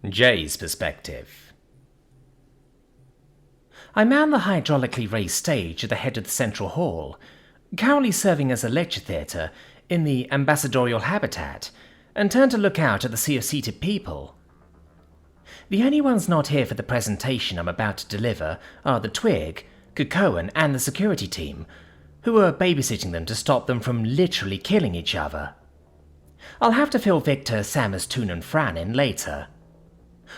Jay's perspective. I mount the hydraulically raised stage at the head of the central hall, currently serving as a lecture theatre in the ambassadorial habitat, and turn to look out at the sea of seated people. The only ones not here for the presentation I'm about to deliver are the Twig, Cocoan, and the security team, who are babysitting them to stop them from literally killing each other. I'll have to fill Victor, Samus, Toon, and Fran in later.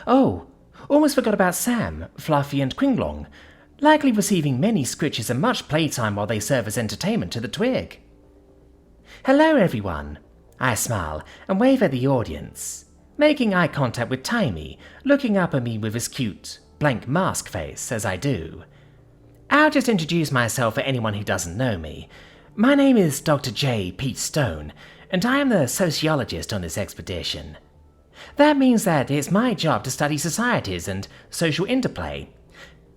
Oh, almost forgot about Sam, Fluffy, and Quinglong, likely receiving many Scritches and much playtime while they serve as entertainment to the Twig. Hello, everyone. I smile and wave at the audience, making eye contact with Timey, looking up at me with his cute, blank mask face as I do. I'll just introduce myself for anyone who doesn't know me. My name is Dr. J. Pete Stone, and I am the sociologist on this expedition. That means that it's my job to study societies and social interplay.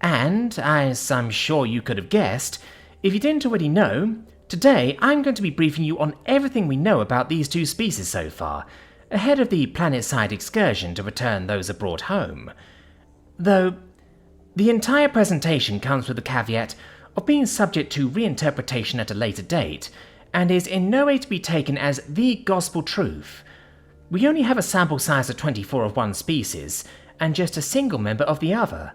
And, as I'm sure you could have guessed, if you didn't already know, today I'm going to be briefing you on everything we know about these two species so far, ahead of the planet-side excursion to return those abroad home. Though, the entire presentation comes with the caveat of being subject to reinterpretation at a later date, and is in no way to be taken as the gospel truth. We only have a sample size of 24 of one species, and just a single member of the other.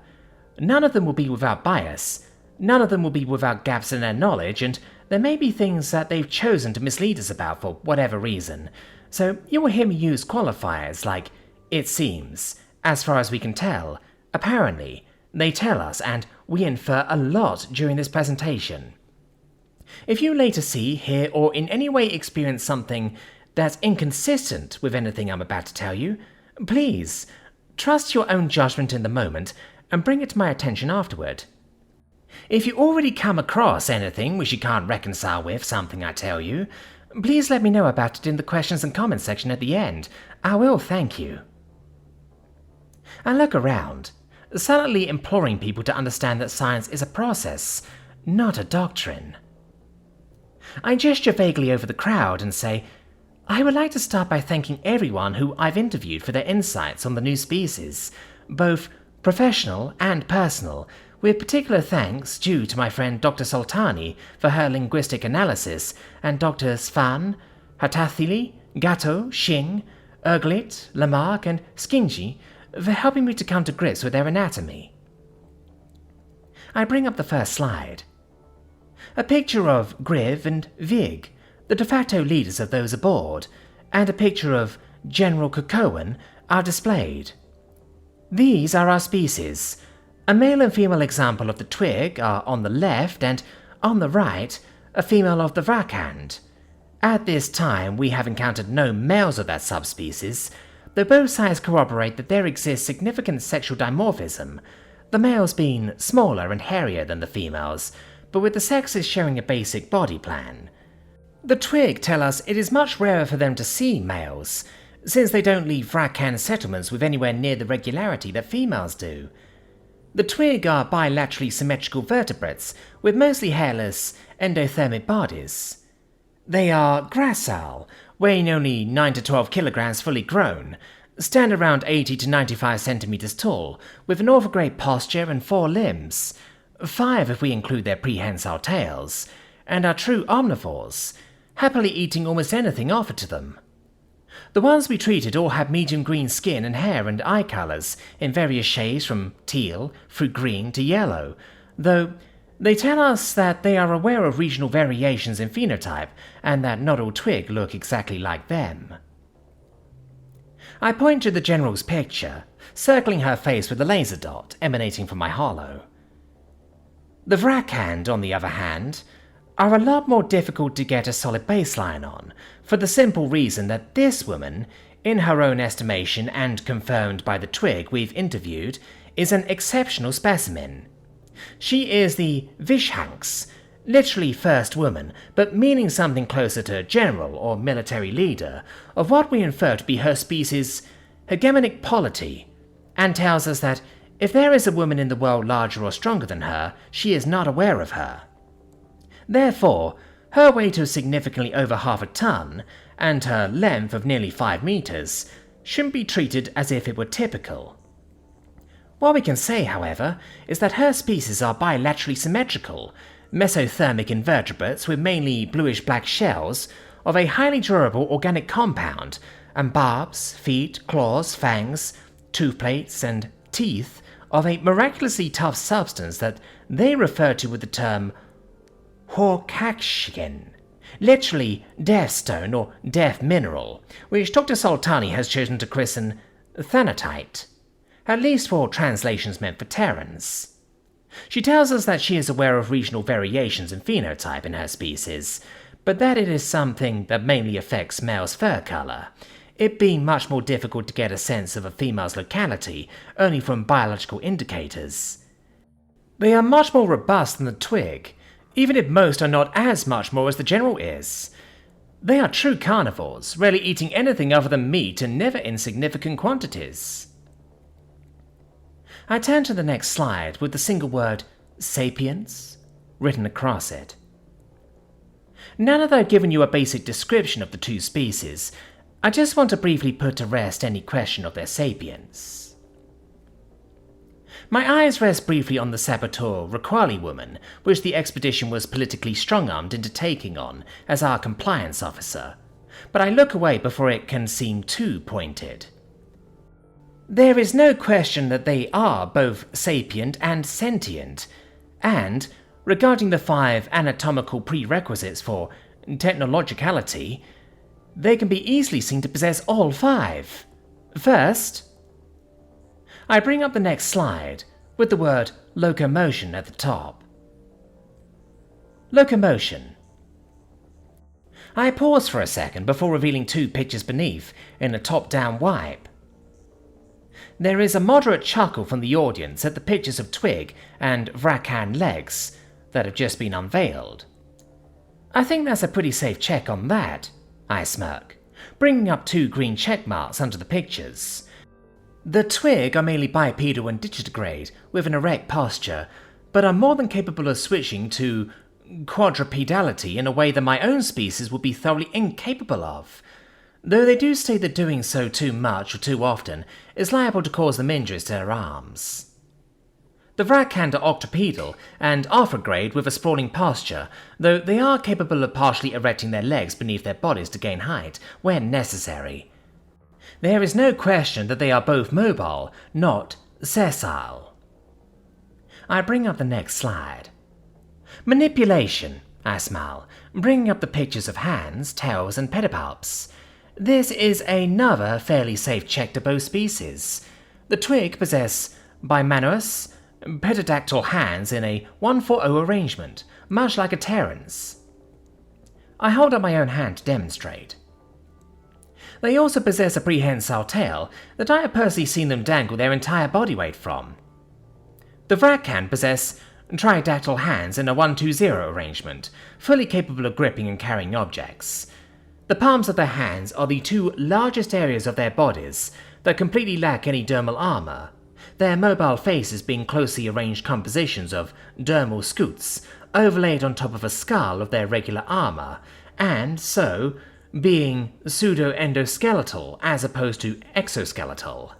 None of them will be without bias, none of them will be without gaps in their knowledge, and there may be things that they've chosen to mislead us about for whatever reason. So you will hear me use qualifiers like, it seems, as far as we can tell, apparently, they tell us, and we infer a lot during this presentation. If you later see, hear, or in any way experience something that's inconsistent with anything I'm about to tell you, please, trust your own judgment in the moment and bring it to my attention afterward. If you already come across anything which you can't reconcile with something I tell you, please let me know about it in the questions and comments section at the end. I will thank you. I look around, silently imploring people to understand that science is a process, not a doctrine. I gesture vaguely over the crowd and say, I would like to start by thanking everyone who I've interviewed for their insights on the new species, both professional and personal, with particular thanks due to my friend Dr. Soltani for her linguistic analysis, and Drs. Fan, Hatathili, Gatto, Xing, Erglit, Lamarck, and Skinji for helping me to come to grips with their anatomy. I bring up the first slide. A picture of Griv and Vig, the de facto leaders of those aboard, and a picture of General Cocoan are displayed. These are our species. A male and female example of the Twig are on the left, and on the right, a female of the Vrakand. At this time, we have encountered no males of that subspecies, though both sides corroborate that there exists significant sexual dimorphism, the males being smaller and hairier than the females, but with the sexes showing a basic body plan. The Twig tell us it is much rarer for them to see males, since they don't leave Vrakand settlements with anywhere near the regularity that females do. The Twig are bilaterally symmetrical vertebrates with mostly hairless, endothermic bodies. They are gracile, weighing only 9 to 12 kilograms fully grown, stand around 80 to 95 centimeters tall, with an orthograde posture and 4 limbs, 5 if we include their prehensile tails, and are true omnivores, happily eating almost anything offered to them. The ones we treated all had medium green skin and hair and eye colours in various shades from teal through green to yellow, though they tell us that they are aware of regional variations in phenotype and that not all Twig look exactly like them. I point to the General's picture, circling her face with a laser dot emanating from my hollow. The Vrakand, on the other hand, are a lot more difficult to get a solid baseline on, for the simple reason that this woman, in her own estimation and confirmed by the Twig we've interviewed, is an exceptional specimen. She is the Vishanks, literally first woman, but meaning something closer to general or military leader, of what we infer to be her species' hegemonic polity, and tells us that if there is a woman in the world larger or stronger than her, she is not aware of her. Therefore, her weight of significantly over half a ton, and her length of nearly 5 meters, shouldn't be treated as if it were typical. What we can say, however, is that her species are bilaterally symmetrical, mesothermic invertebrates with mainly bluish-black shells of a highly durable organic compound, and barbs, feet, claws, fangs, tooth plates, and teeth of a miraculously tough substance that they refer to with the term Horcaxian, literally death stone or death mineral, which Dr. Sultani has chosen to christen Thanatite, at least for translations meant for Terrans. She tells us that she is aware of regional variations in phenotype in her species, but that it is something that mainly affects males' fur colour, it being much more difficult to get a sense of a female's locality only from biological indicators. They are much more robust than the twig, even if most are not as much more as the general is. They are true carnivores, rarely eating anything other than meat in never insignificant quantities. I turn to the next slide with the single word Sapience written across it. Now that I've given you a basic description of the two species, I just want to briefly put to rest any question of their sapience. My eyes rest briefly on the saboteur Raquali woman, which the expedition was politically strong-armed into taking on as our compliance officer, but I look away before it can seem too pointed. There is no question that they are both sapient and sentient, and, regarding the 5 anatomical prerequisites for technologicality, they can be easily seen to possess all 5. First, I bring up the next slide with the word locomotion at the top. Locomotion. I pause for a second before revealing 2 pictures beneath in a top-down wipe. There is a moderate chuckle from the audience at the pictures of twig and vracan legs that have just been unveiled. I think that's a pretty safe check on that, I smirk, bringing up 2 green check marks under the pictures. The twig are mainly bipedal and digitigrade with an erect posture, but are more than capable of switching to quadrupedality in a way that my own species would be thoroughly incapable of, though they do state that doing so too much or too often is liable to cause them injuries to their arms. The vracand are octopedal and arthrograde with a sprawling posture, though they are capable of partially erecting their legs beneath their bodies to gain height when necessary. There is no question that they are both mobile, not sessile. I bring up the next slide. Manipulation, I smile, bringing up the pictures of hands, tails, and pedipalps. This is another fairly safe check to both species. The twig possess bimanous, pedidactyl hands in a 1-4-0 arrangement, much like a Terran's. I hold up my own hand to demonstrate. They also possess a prehensile tail that I have personally seen them dangle their entire body weight from. The vracand possess tridactyl hands in a 1-2-0 arrangement, fully capable of gripping and carrying objects. The palms of their hands are the 2 largest areas of their bodies that completely lack any dermal armor, their mobile faces being closely arranged compositions of dermal scutes overlaid on top of a skull of their regular armor, and so being pseudo-endoskeletal as opposed to exoskeletal.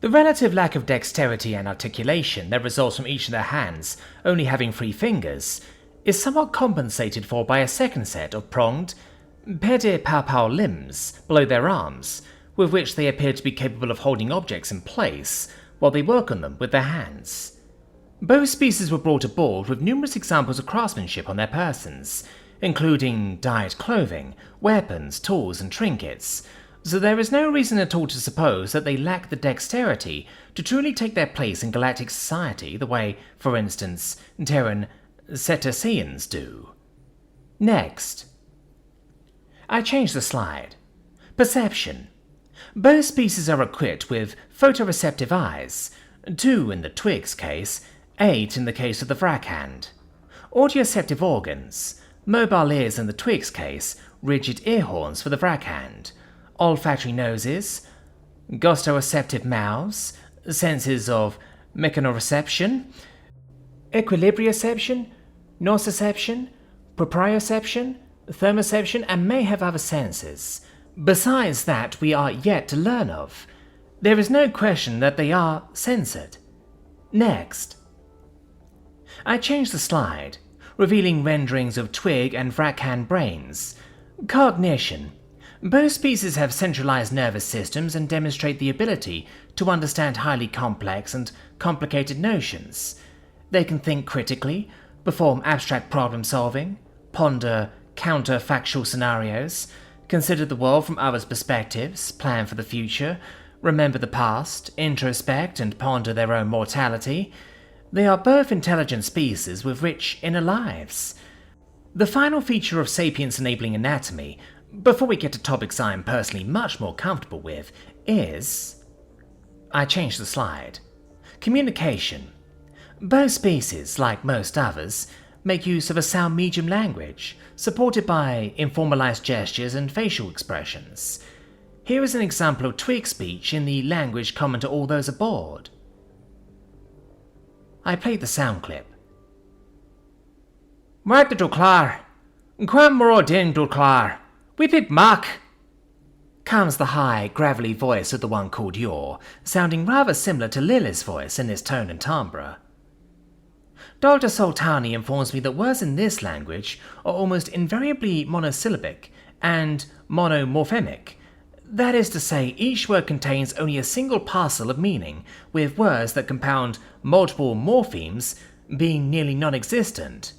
The relative lack of dexterity and articulation that results from each of their hands only having 3 fingers is somewhat compensated for by a second set of pronged, pedipalpal limbs below their arms, with which they appear to be capable of holding objects in place while they work on them with their hands. Both species were brought aboard with numerous examples of craftsmanship on their persons, including dyed clothing, weapons, tools, and trinkets, so there is no reason at all to suppose that they lack the dexterity to truly take their place in galactic society the way, for instance, Terran cetaceans do. Next. I change the slide. Perception. Both species are equipped with photoreceptive eyes, 2 in the twig's case, 8 in the case of the vracand. Audioceptive organs, mobile ears in the twig's case, rigid ear horns for the vracand, olfactory noses, gustoreceptive mouths, senses of mechanoreception, equilibrioception, nociception, proprioception, thermoception, and may have other senses, besides that we are yet to learn of. There is no question that they are censored. Next. I changed the slide, revealing renderings of twig and vrachan brains. Cognition. Both species have centralized nervous systems and demonstrate the ability to understand highly complex and complicated notions. They can think critically, perform abstract problem solving, ponder counterfactual scenarios, consider the world from others' perspectives, plan for the future, remember the past, introspect and ponder their own mortality. They are both intelligent species with rich inner lives. The final feature of sapience-enabling anatomy, before we get to topics I am personally much more comfortable with, is... I changed the slide. Communication. Both species, like most others, make use of a sound medium language, supported by informalized gestures and facial expressions. Here is an example of twig speech in the language common to all those aboard. I played the sound clip. Marta do clar, Quam moro din do clar, Whippip muck, comes the high, gravelly voice of the one called Yor, sounding rather similar to Lily's voice in its tone and timbre. Dr. Sultani informs me that words in this language are almost invariably monosyllabic and monomorphemic. That is to say, each word contains only a single parcel of meaning, with words that compound multiple morphemes being nearly non-existent.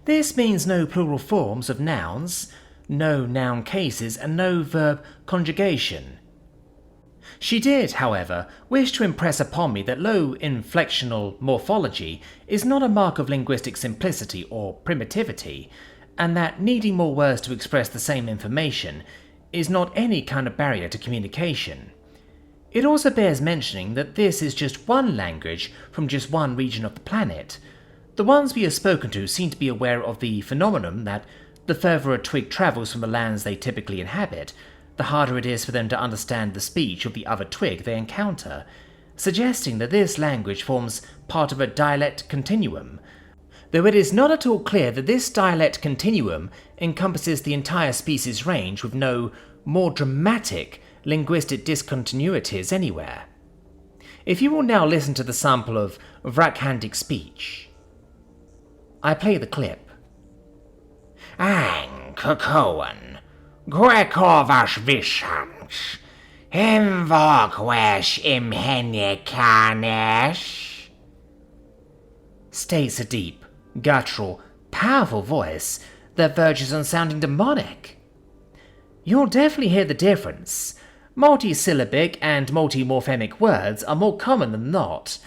This means no plural forms of nouns, no noun cases, and no verb conjugation. She did, however, wish to impress upon me that low inflectional morphology is not a mark of linguistic simplicity or primitivity, and that needing more words to express the same information is not any kind of barrier to communication. It also bears mentioning that this is just one language from just one region of the planet. The ones we have spoken to seem to be aware of the phenomenon that the further a twig travels from the lands they typically inhabit, the harder it is for them to understand the speech of the other twig they encounter, suggesting that this language forms part of a dialect continuum, though it is not at all clear that this dialect continuum encompasses the entire species range with no more dramatic linguistic discontinuities anywhere. If you will now listen to the sample of Vrachandic speech. I play the clip. Ang Kukoan, Grekovas Vishans, Imvokwesh Imhenikanesh, states a deep, guttural, powerful voice that verges on sounding demonic. You'll definitely hear the difference. Multisyllabic and multimorphemic words are more common than not.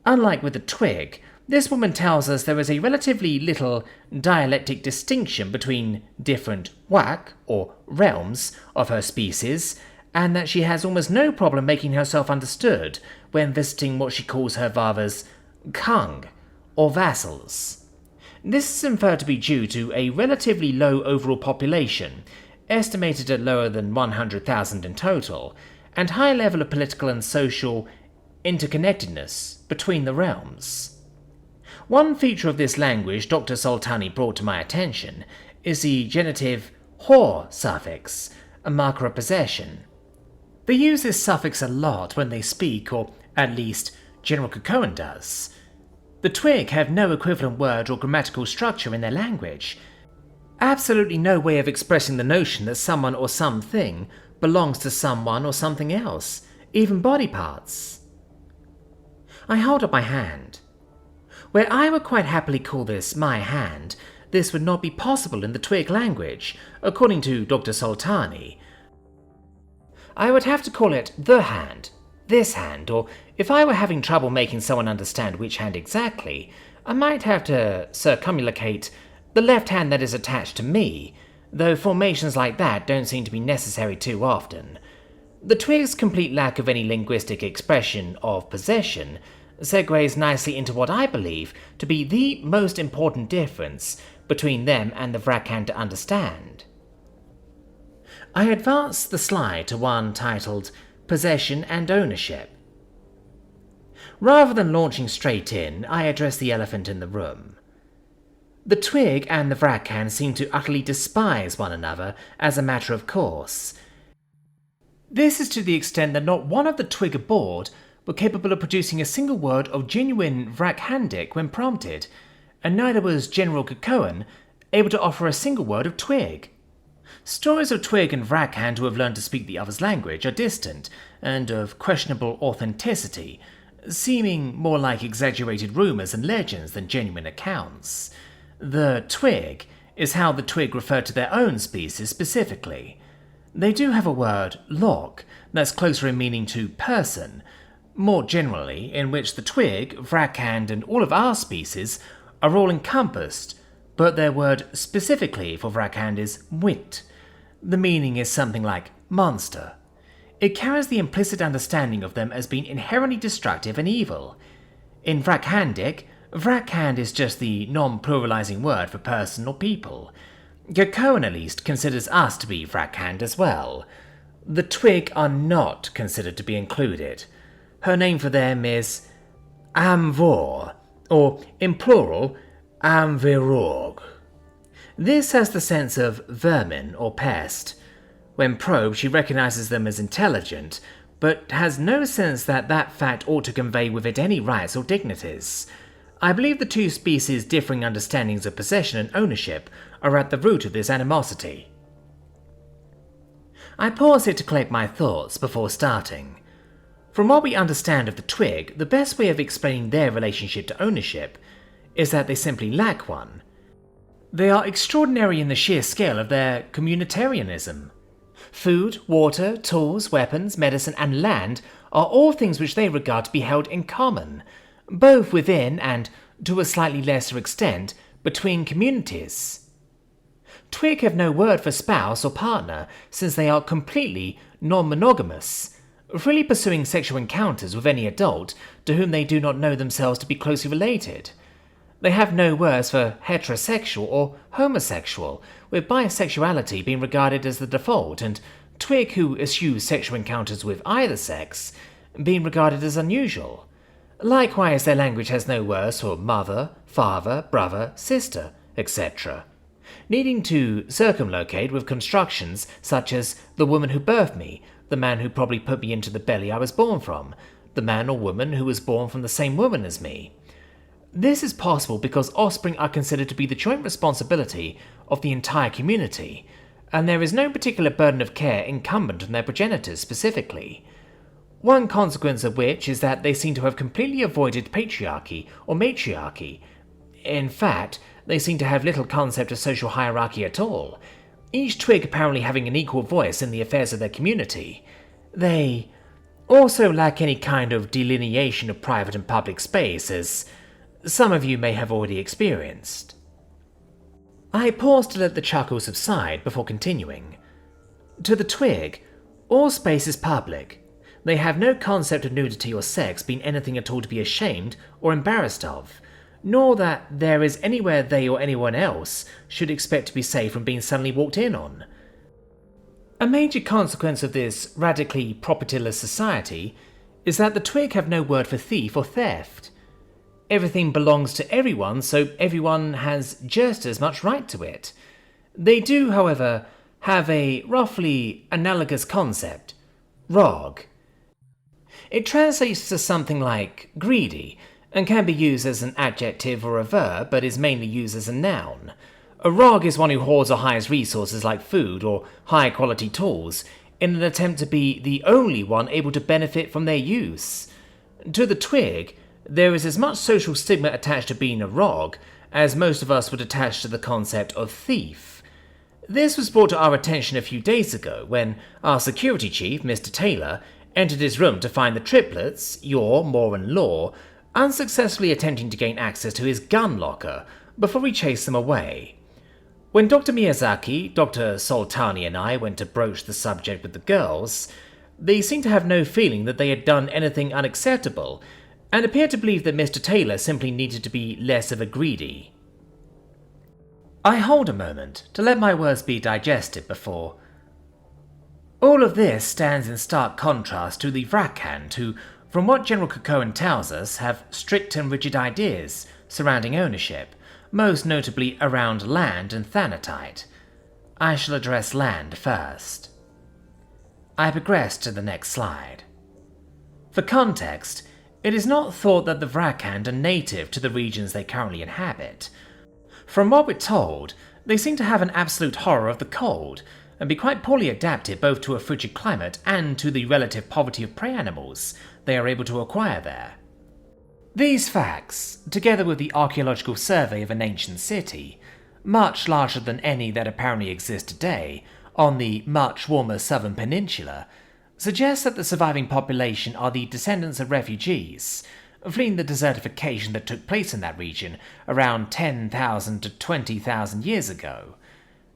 Unlike with the twig, this woman tells us there is a relatively little dialectic distinction between different wak, or realms, of her species, and that she has almost no problem making herself understood when visiting what she calls her father's kung, or vassals. This is inferred to be due to a relatively low overall population, estimated at lower than 100,000 in total, and high level of political and social interconnectedness between the realms. One feature of this language Dr. Sultani brought to my attention is the genitive hor suffix, a marker of possession. They use this suffix a lot when they speak, or at least General Kukoan does. The twig have no equivalent word or grammatical structure in their language. Absolutely no way of expressing the notion that someone or something belongs to someone or something else, even body parts. I hold up my hand. Where I would quite happily call this my hand, this would not be possible in the twig language, according to Dr. Sultani. I would have to call it the hand, this hand, or if I were having trouble making someone understand which hand exactly, I might have to circumlocate the left hand that is attached to me, though formations like that don't seem to be necessary too often. The twig's complete lack of any linguistic expression of possession segues nicely into what I believe to be the most important difference between them and the Vrachan to understand. I advanced the slide to one titled Possession and Ownership. Rather than launching straight in, I addressed the elephant in the room. The twig and the vrachan seem to utterly despise one another as a matter of course. This is to the extent that not one of the twig aboard were capable of producing a single word of genuine vrachandic when prompted, and neither was General Kakoan able to offer a single word of twig. Stories of twig and vrachan who have learned to speak the other's language are distant and of questionable authenticity, seeming more like exaggerated rumours and legends than genuine accounts. The twig is how the twig referred to their own species specifically. They do have a word, log, that's closer in meaning to person, more generally, in which the twig, vrachan, and all of our species are all encompassed, but their word specifically for vrachan is wit. The meaning is something like monster. It carries the implicit understanding of them as being inherently destructive and evil. In vrachandic, vrachan is just the non-pluralizing word for person or people. Kakoan at least considers us to be vrachan as well. The twig are not considered to be included. Her name for them is amvor, or in plural, amverorg. This has the sense of vermin or pest. When probed, she recognizes them as intelligent, but has no sense that that fact ought to convey with it any rights or dignities. I believe the two species' differing understandings of possession and ownership are at the root of this animosity. I pause here to collect my thoughts before starting. From what we understand of the twig, the best way of explaining their relationship to ownership is that they simply lack one. They are extraordinary in the sheer scale of their communitarianism. Food, water, tools, weapons, medicine, and land are all things which they regard to be held in common, both within and, to a slightly lesser extent, between communities. Twig have no word for spouse or partner, since they are completely non-monogamous, freely pursuing sexual encounters with any adult to whom they do not know themselves to be closely related. They have no words for heterosexual or homosexual, with bisexuality being regarded as the default, and twig who eschew sexual encounters with either sex being regarded as unusual. Likewise, their language has no words for mother, father, brother, sister, etc., needing to circumlocate with constructions such as the woman who birthed me, the man who probably put me into the belly I was born from, the man or woman who was born from the same woman as me. This is possible because offspring are considered to be the joint responsibility of the entire community, and there is no particular burden of care incumbent on their progenitors specifically. One consequence of which is that they seem to have completely avoided patriarchy or matriarchy. In fact, they seem to have little concept of social hierarchy at all, each twig apparently having an equal voice in the affairs of their community. They also lack any kind of delineation of private and public space, as some of you may have already experienced. I pause to let the chuckle subside before continuing. To the twig, all space is public. They have no concept of nudity or sex being anything at all to be ashamed or embarrassed of, nor that there is anywhere they or anyone else should expect to be safe from being suddenly walked in on. A major consequence of this radically propertyless society is that the twig have no word for thief or theft. Everything belongs to everyone, so everyone has just as much right to it. They do, however, have a roughly analogous concept, rog. It translates to something like greedy, and can be used as an adjective or a verb, but is mainly used as a noun. A rog is one who hoards or hires resources like food or high-quality tools in an attempt to be the only one able to benefit from their use. To the twig, there is as much social stigma attached to being a rog as most of us would attach to the concept of thief. This was brought to our attention a few days ago when our security chief, Mr. Taylor, entered his room to find the triplets, Yor, Moore and Law, unsuccessfully attempting to gain access to his gun locker before he chased them away. When Dr. Miyazaki, Dr. Soltani and I went to broach the subject with the girls, they seemed to have no feeling that they had done anything unacceptable, and appeared to believe that Mr. Taylor simply needed to be less of a greedy. I hold a moment to let my words be digested before. All of this stands in stark contrast to the vrachan who, from what General Kakoan tells us, have strict and rigid ideas surrounding ownership, most notably around land and Thti. I shall address land first. I progress to the next slide. For context, it is not thought that the Vrakhand are native to the regions they currently inhabit. From what we're told, they seem to have an absolute horror of the cold, and be quite poorly adapted both to a frigid climate and to the relative poverty of prey animals they are able to acquire there. These facts, together with the archaeological survey of an ancient city, much larger than any that apparently exists today, on the much warmer southern peninsula, suggest that the surviving population are the descendants of refugees, fleeing the desertification that took place in that region around 10,000 to 20,000 years ago.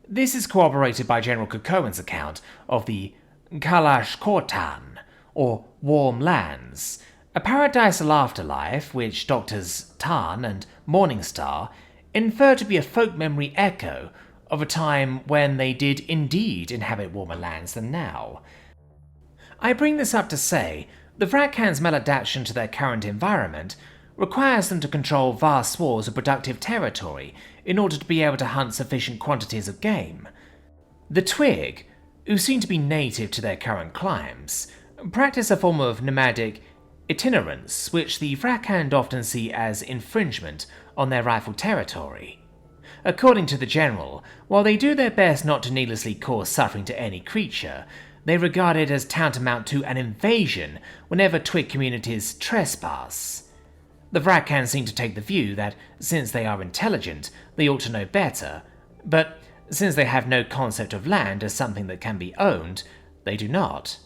This is corroborated by General Kukoan's account of the Kalash Kortan, or warm lands, a paradisal afterlife which Doctors Tan and Morningstar infer to be a folk memory echo of a time when they did indeed inhabit warmer lands than now. I bring this up to say the Vrakhan's maladaptation to their current environment requires them to control vast swaths of productive territory in order to be able to hunt sufficient quantities of game. The Twig, who seem to be native to their current climes, practice a form of nomadic itinerance which the Vrakhand often see as infringement on their rightful territory. According to the general, while they do their best not to needlessly cause suffering to any creature, they regard it as tantamount to an invasion whenever Twig communities trespass. The Vrakhand seem to take the view that since they are intelligent, they ought to know better, but since they have no concept of land as something that can be owned, they do not.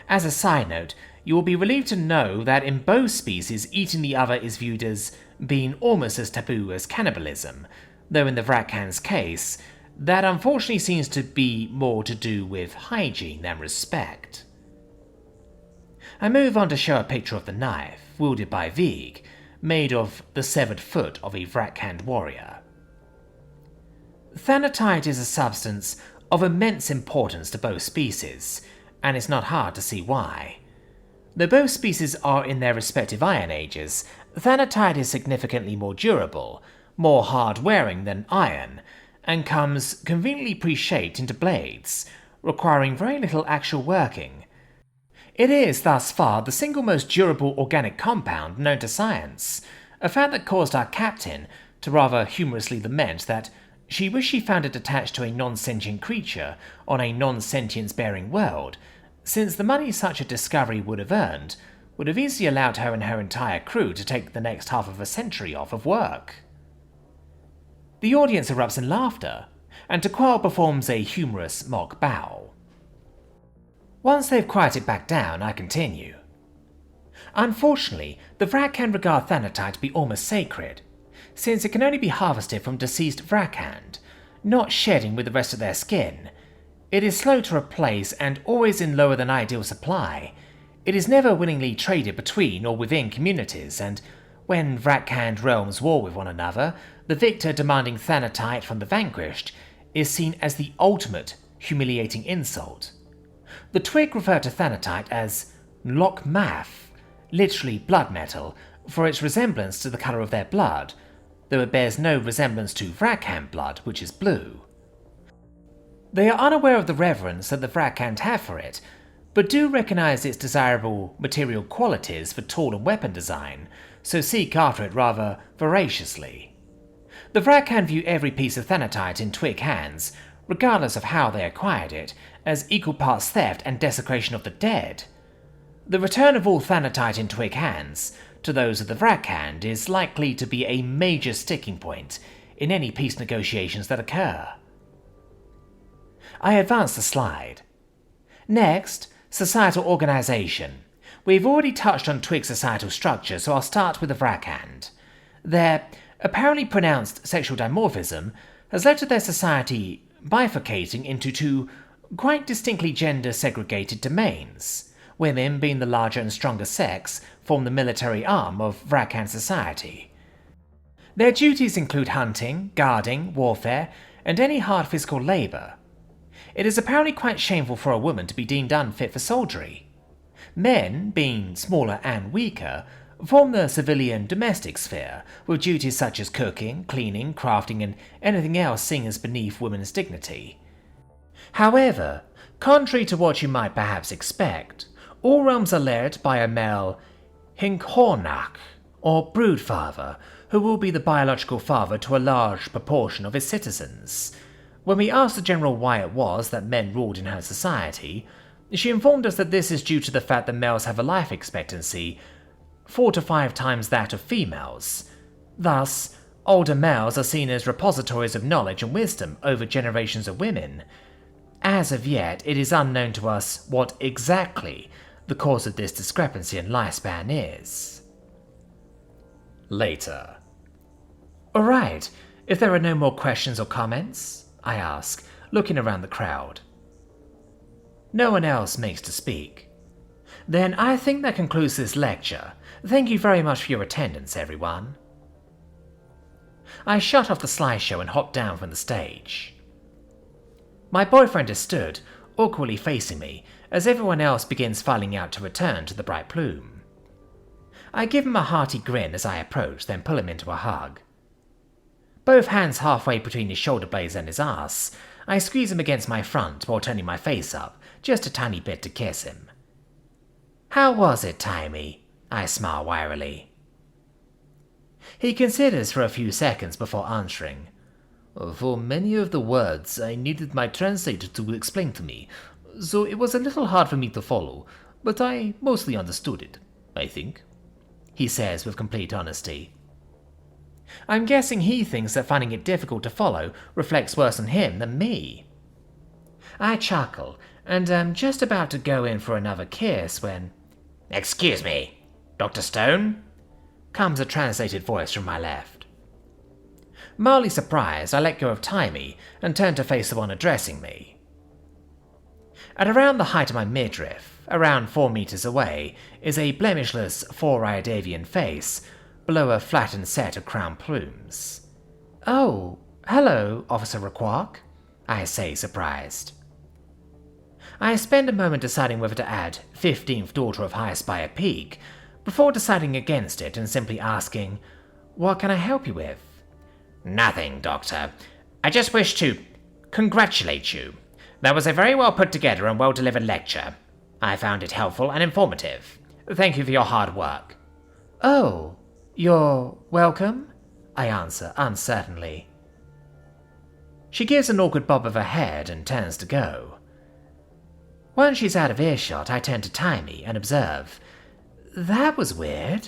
As a side note, you will be relieved to know that in both species eating the other is viewed as being almost as taboo as cannibalism, though in the Vrakhan's case, that unfortunately seems to be more to do with hygiene than respect. I move on to show a picture of the knife, wielded by Vig, made of the severed foot of a Vrakhand warrior. Thti is a substance of immense importance to both species, and it's not hard to see why. Though both species are in their respective iron ages, Thti is significantly more durable, more hard-wearing than iron, and comes conveniently pre-shaped into blades, requiring very little actual working. It is, thus far, the single most durable organic compound known to science, a fact that caused our captain to rather humorously lament that she wished she found it attached to a non-sentient creature on a non-sentience-bearing world, since the money such a discovery would have earned would have easily allowed her and her entire crew to take the next half of a century off of work. The audience erupts in laughter, and T'Qual performs a humorous mock bow. Once they've quieted back down, I continue. Unfortunately, the Vrakhand regard Thti to be almost sacred, since it can only be harvested from deceased Vrakhand, not shedding with the rest of their skin. It is slow to replace and always in lower than ideal supply. It is never willingly traded between or within communities, and when Vrakhand realms war with one another, the victor demanding Thti from the vanquished is seen as the ultimate humiliating insult. The Twig refer to Thti as Lok Math, literally blood metal, for its resemblance to the colour of their blood, though it bears no resemblance to Vrakhand blood, which is blue. They are unaware of the reverence that the Vrakhand have for it, but do recognise its desirable material qualities for tool and weapon design, so seek after it rather voraciously. The Vrakhand view every piece of Thti in Twig hands, regardless of how they acquired it, as equal parts theft and desecration of the dead. The return of all Thti in Twig hands to those of the Vrakhand is likely to be a major sticking point in any peace negotiations that occur. I advance the slide. Next, societal organisation. We've already touched on Twig societal structure, so I'll start with the Vrakhand. Their apparently pronounced sexual dimorphism has led to their society bifurcating into two quite distinctly gender-segregated domains. Women, being the larger and stronger sex, form the military arm of Vrakhand society. Their duties include hunting, guarding, warfare, and any hard physical labour. It is apparently quite shameful for a woman to be deemed unfit for soldiery. Men, being smaller and weaker, form the civilian domestic sphere, with duties such as cooking, cleaning, crafting, and anything else seen as beneath women's dignity. However, contrary to what you might perhaps expect, all realms are led by a male Hinkhornak, or broodfather, who will be the biological father to a large proportion of his citizens. When we asked the general why it was that men ruled in her society, she informed us that this is due to the fact that males have a life expectancy 4 to 5 times that of females. Thus, older males are seen as repositories of knowledge and wisdom over generations of women. As of yet, it is unknown to us what exactly the cause of this discrepancy in lifespan is. Later. Alright, if there are no more questions or comments, I ask, looking around the crowd. No one else makes to speak. Then I think that concludes this lecture. Thank you very much for your attendance, everyone. I shut off the slideshow and hopped down from the stage. My boyfriend has stood, awkwardly facing me, as everyone else begins filing out to return to the bright plume. I give him a hearty grin as I approach, then pull him into a hug. Both hands halfway between his shoulder blades and his ass, I squeeze him against my front while turning my face up, just a tiny bit to kiss him. How was it, Timey? I smile wearily. He considers for a few seconds before answering. For many of the words, I needed my translator to explain to me, so it was a little hard for me to follow, but I mostly understood it, I think, he says with complete honesty. I'm guessing he thinks that finding it difficult to follow reflects worse on him than me. I chuckle, and am just about to go in for another kiss when... Excuse me, Dr. Stone? Comes a translated voice from my left. Mildly surprised, I let go of Timey and turn to face the one addressing me. At around the height of my midriff, around 4 meters away, is a blemishless 4-eyed avian face, below a flattened set of crown plumes. Oh, hello, Officer Raquark, I say, surprised. I spend a moment deciding whether to add 15th daughter of High Spire Peak, before deciding against it and simply asking, what can I help you with? Nothing, Doctor. I just wish to congratulate you. That was a very well put together and well delivered lecture. I found it helpful and informative. Thank you for your hard work. Oh, you're welcome? I answer uncertainly. She gives an awkward bob of her head and turns to go. Once she's out of earshot, I turn to Timey and observe, that was weird.